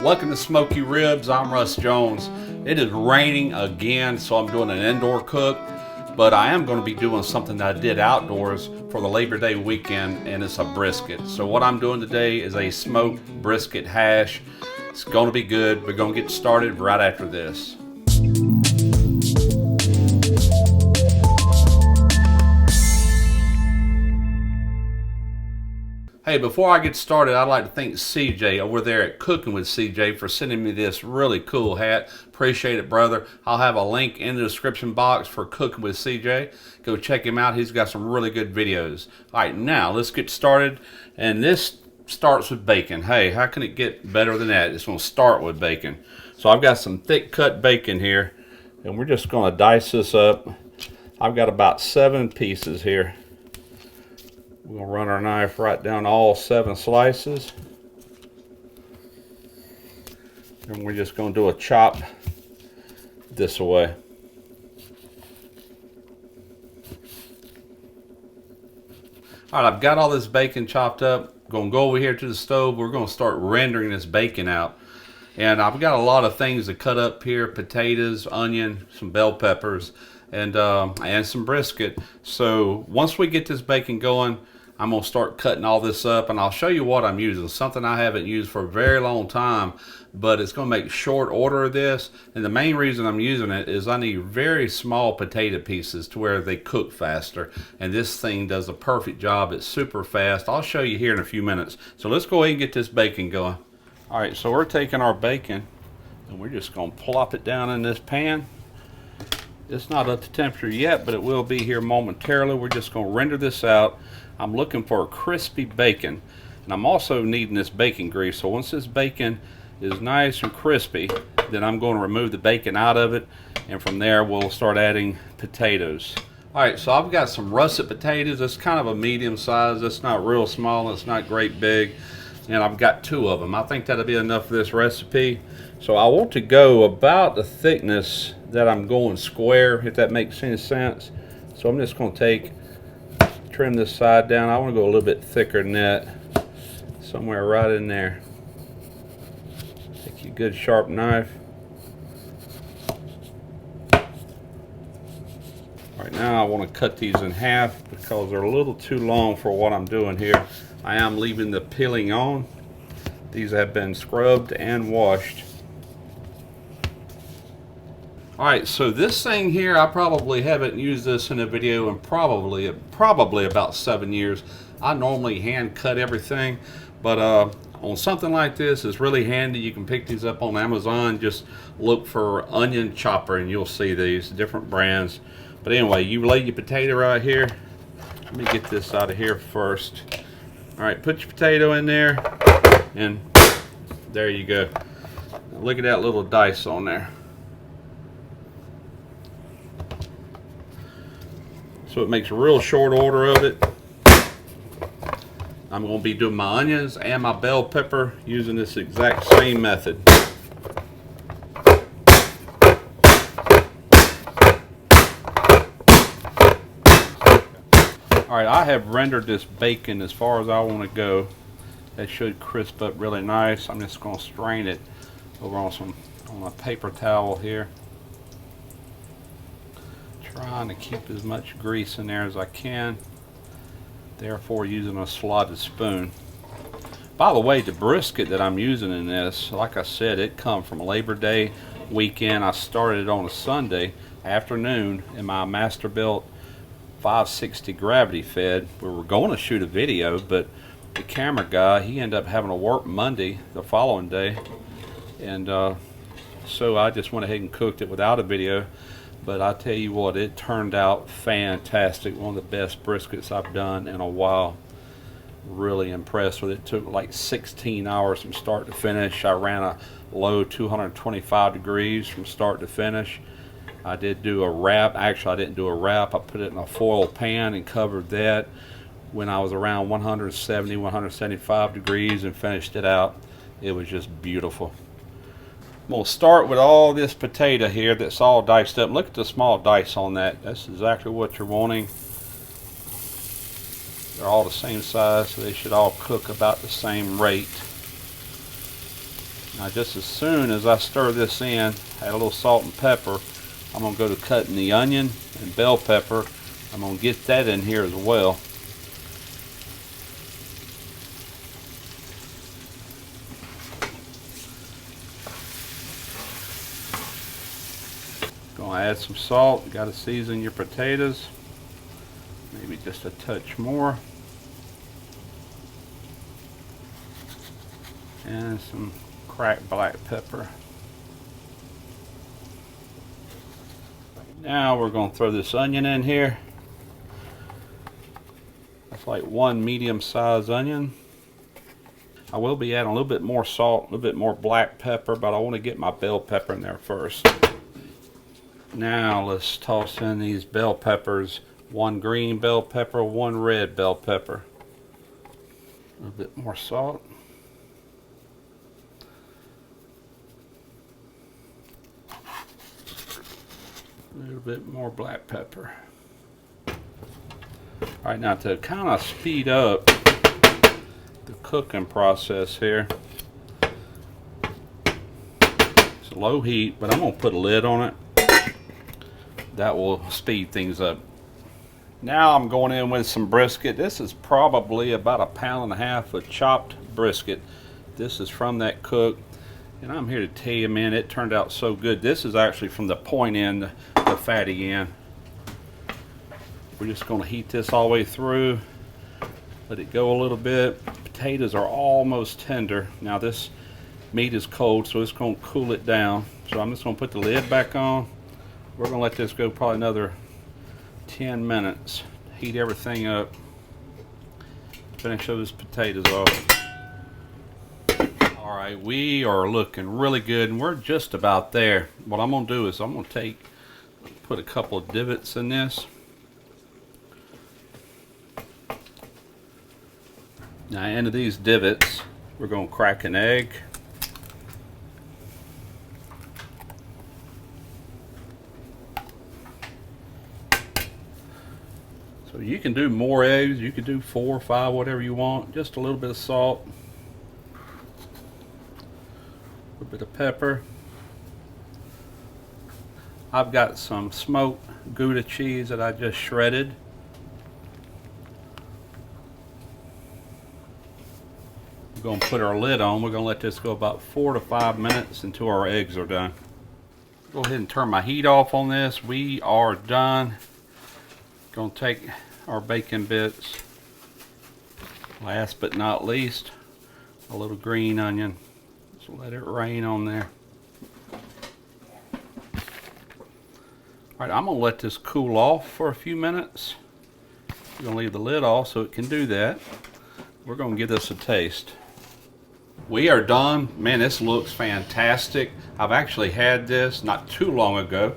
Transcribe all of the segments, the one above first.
Welcome to Smoky Ribs. I'm Russ Jones. It is raining again, so I'm doing an indoor cook, but I am going to be doing something that I did outdoors for the Labor Day weekend, and it's a brisket. So what I'm doing today is a smoked brisket hash. It's going to be good. We're going to get started right after this. Hey, before I get started, I'd like to thank CJ over there at Cooking with CJ for sending me this really cool hat. Appreciate it, brother. I'll have a link in the description box for Cooking with CJ. Go check him out. He's got some really good videos. All right, now let's get started. And this starts with bacon. Hey, how can it get better than that? It's going to start with bacon. So I've got some thick cut bacon here, and we're just going to dice this up. I've got about 7 pieces here. We're going to run our knife right down all 7 slices. And we're just going to do a chop this way. Alright, I've got all this bacon chopped up. Going to go over here to the stove. We're going to start rendering this bacon out. And I've got a lot of things to cut up here. Potatoes, onion, some bell peppers, and some brisket. So once we get this bacon going, I'm going to start cutting all this up, and I'll show you what I'm using. Something I haven't used for a very long time, but it's going to make short order of this. And the main reason I'm using it is I need very small potato pieces to where they cook faster. And this thing does a perfect job. It's super fast. I'll show you here in a few minutes. So let's go ahead and get this bacon going. All right, so we're taking our bacon, and we're just going to plop it down in this pan. It's not up to temperature yet, but it will be here momentarily. We're just going to render this out. I'm looking for a crispy bacon, and I'm also needing this bacon grease. So once this bacon is nice and crispy, then I'm going to remove the bacon out of it, and from there we'll start adding potatoes. Alright, so I've got some russet potatoes. It's kind of a medium size. It's not real small, it's not great big, and I've got 2 of them. I think that'll be enough for this recipe. So I want to go about the thickness that I'm going square, if that makes any sense. So I'm just going to trim this side down. I want to go a little bit thicker than that, somewhere right in there. Take your good sharp knife. Right now I want to cut these in half because they're a little too long for what I'm doing here. I am leaving the peeling on. These have been scrubbed and washed. Alright, so this thing here, I probably haven't used this in a video in probably about 7 years. I normally hand cut everything, but on something like this, it's really handy. You can pick these up on Amazon. Just look for onion chopper and you'll see these different brands. But anyway, you lay your potato right here. Let me get this out of here first. Alright, put your potato in there, and there you go. Look at that little dice on there. So it makes a real short order of it. I'm going to be doing my onions and my bell pepper using this exact same method. Alright, I have rendered this bacon as far as I want to go. That should crisp up really nice. I'm just going to strain it over on a paper towel here. Trying to keep as much grease in there as I can, therefore using a slotted spoon. By the way, the brisket that I'm using in this, like I said, it come from Labor Day weekend. I started it on a Sunday afternoon in my Masterbuilt 560 gravity fed. We were going to shoot a video, but the camera guy, he ended up having to work Monday the following day, and so I just went ahead and cooked it without a video. But I tell you what, it turned out fantastic. One of the best briskets I've done in a while. Really impressed with it. It took like 16 hours from start to finish. I ran a low 225 degrees from start to finish. I did do a wrap. Actually, I didn't do a wrap. I put it in a foil pan and covered that when I was around 170, 175 degrees and finished it out. It was just beautiful. We'll start with all this potato here that's all diced up. Look at the small dice on that. That's exactly what you're wanting. They're all the same size, so they should all cook about the same rate. Now just as soon as I stir this in, add a little salt and pepper, I'm going to go to cutting the onion and bell pepper. I'm going to get that in here as well. Going to add some salt. Got to season your potatoes. Maybe just a touch more. And some cracked black pepper. Now we're going to throw this onion in here. That's like one medium-sized onion. I will be adding a little bit more salt, a little bit more black pepper, but I want to get my bell pepper in there first. Now let's toss in these bell peppers. One green bell pepper, one red bell pepper. A little bit more salt. A little bit more black pepper. Alright, now to kind of speed up the cooking process here, it's a low heat, but I'm going to put a lid on it. That will speed things up. Now I'm going in with some brisket. This is probably about 1.5 pounds of chopped brisket. This is from that cook. And I'm here to tell you, man, it turned out so good. This is actually from the point end, the fatty end. We're just going to heat this all the way through. Let it go a little bit. Potatoes are almost tender. Now this meat is cold, so it's going to cool it down. So I'm just going to put the lid back on. We're going to let this go probably another 10 minutes. Heat everything up. Finish those potatoes off. Alright, we are looking really good, and we're just about there. What I'm going to do is I'm going to put a couple of divots in this. Now into these divots, we're going to crack an egg. So you can do more eggs, you can do 4 or 5, whatever you want. Just a little bit of salt. A little bit of pepper. I've got some smoked Gouda cheese that I just shredded. We're going to put our lid on. We're going to let this go about 4 to 5 minutes until our eggs are done. Go ahead and turn my heat off on this. We are done. Going to take our bacon bits. Last but not least, a little green onion. So let it rain on there. Alright, I'm going to let this cool off for a few minutes. I'm going to leave the lid off so it can do that. We're going to give this a taste. We are done. Man, this looks fantastic. I've actually had this not too long ago,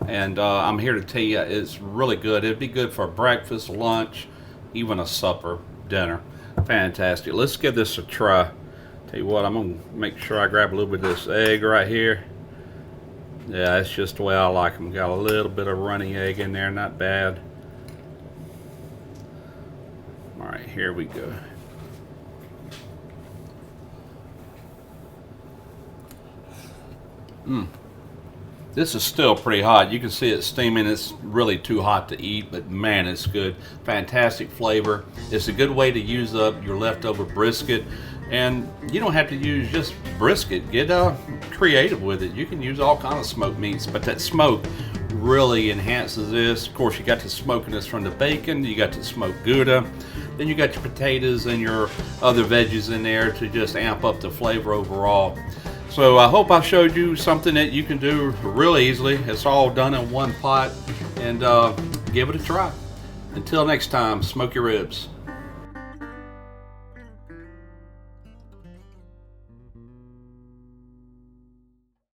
and I'm here to tell you it's really good. It'd be good for breakfast, lunch, even a supper, dinner. Fantastic. Let's give this a try. Tell you what, I'm going to make sure I grab a little bit of this egg right here. Yeah, that's just the way I like them. Got a little bit of runny egg in there, not bad. Alright, here we go. This is still pretty hot. You can see it steaming. It's really too hot to eat, but man, it's good. Fantastic flavor. It's a good way to use up your leftover brisket. And you don't have to use just brisket. Get creative with it. You can use all kinds of smoked meats, but that smoke really enhances this. Of course, you got the smokiness from the bacon. You got the smoked Gouda. Then you got your potatoes and your other veggies in there to just amp up the flavor overall. So I hope I showed you something that you can do real easily. It's all done in one pot, and give it a try. Until next time, smoke your ribs.